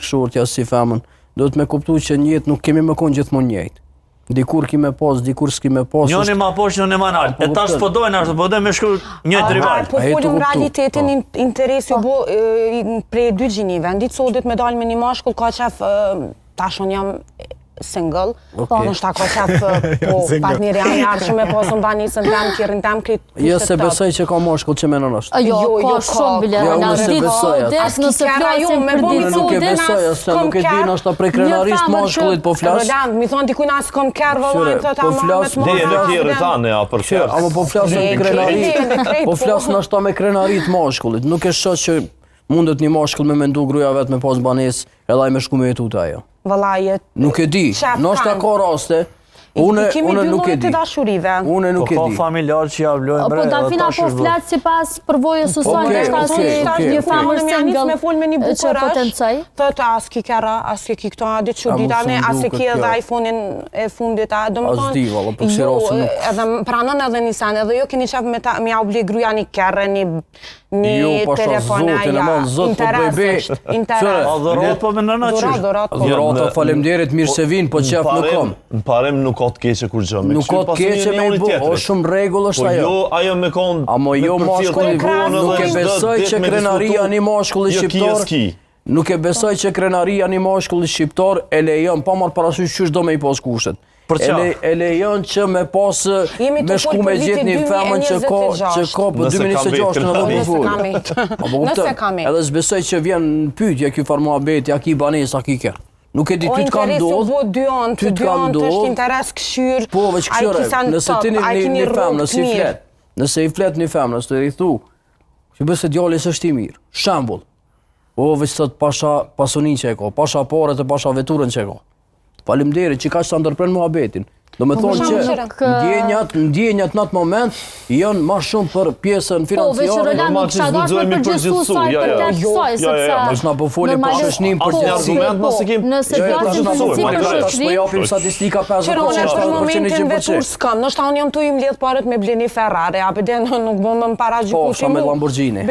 bashkëshortja si femën, do të me kuptu që në jetë nuk kemi më konë gjithmonë njëjtë. Dikur ki me pas, dikur s'ki me pas. Njoni ma poshtë, njoni ma nalë. E ta s'podojnë ashtë, po dhe me shku njëtë rival. Po folim realitetin, interesi u bo prej dy gjinive. Nditë sodit me dalë me një mashkull, ka qef, tashon jam single, nështë ta ka qef, po partneri janë jarë shumë e posë mba njësën tem, kjerën tem, këtë Jo se besoj që ka mashkull që menon është. Jo, ka shumë bile. Nëse flasim për ditë Nuk e besoj, se nuk e di nështë ta prej krenarisë mashkullit po flasë. Roland, mi thonë dikuj nësë kom kërë vëllajnë të ta mamet Dhe në kjerë tane, a për kjerë. Ama po flasë në krenarit, po flasë nështë ta me krenarit mashkullit. Nuk e shoh që mundet një mashkull me mendu gruja vetë me pas banesë, edhe ai me shku me jetu të ajo. Nuk e di, nështë ta ka raste, Unë nuk e di. Unë nuk e di. Po ka familjar që javlojnë bre. Po Dafina po flet sipas përvojës së saj, një famër single që potencoj. Thotë as ki kera, as ki këto ditë çuditane, as ki edhe iPhone-in e fundit, domethënë. As di valla, po si rosën. Edhe pranon edhe Nisan, edhe jo keni çaf me ja oblig gruaja një kerre, një telefon aja. Adhurat po me nëna qysh. Adhurat, faleminderit, mirë se vin, po qef nuk kom. Në parem nuk ka të keqe kur gjë. Nuk ka të keqe me i bo, o shumë regull është ajo. Po jo, ajo me konë... Amo jo mashkulli, nuk e besoj që krenaria një mashkulli shqiptar... Nuk e besoj që krenaria një mashkulli shqiptar e lejon, pa marrë parasysh qysh do me i pas kushtet. E lejon që me pas me shku me gjithë një femën që ka për 2026 në dhe bufull. Nëse kam e. Edhe s'besoj që vjen pytja kjo farmuabeti, a ki banes, a ki kërë. Nuk e di, ty t'kam ndodh, ty t'kam ndodh, është interes këshyr, po veç këshyre, nëse ti një femë, nëse i flet një femë, nëse të rrithu, që bëse djallis është i mirë, shembull, po veç thot pasha pasunin që e ka, pasha pare të pasha veturën që e ka. Faleminderit që ka që të ndërpren muhabetin. Do me thonë që ndjenjat në atë moment janë ma shumë për pjesën financiare. Po, veç Roland nuk qa dash me përgjithsu saj për të kësaj, sepse... Është na po foli për shëshnim për gjithësi. Nëse flasim për gjithësi për shëshnim... Po japim statistika 50% për momentin vetur s'kam. Nështë ta unë jam tu i mledh paret me bleni Ferrari, apë dhe nuk bëmë më para gjykushim. Po, shka me Lamborghini.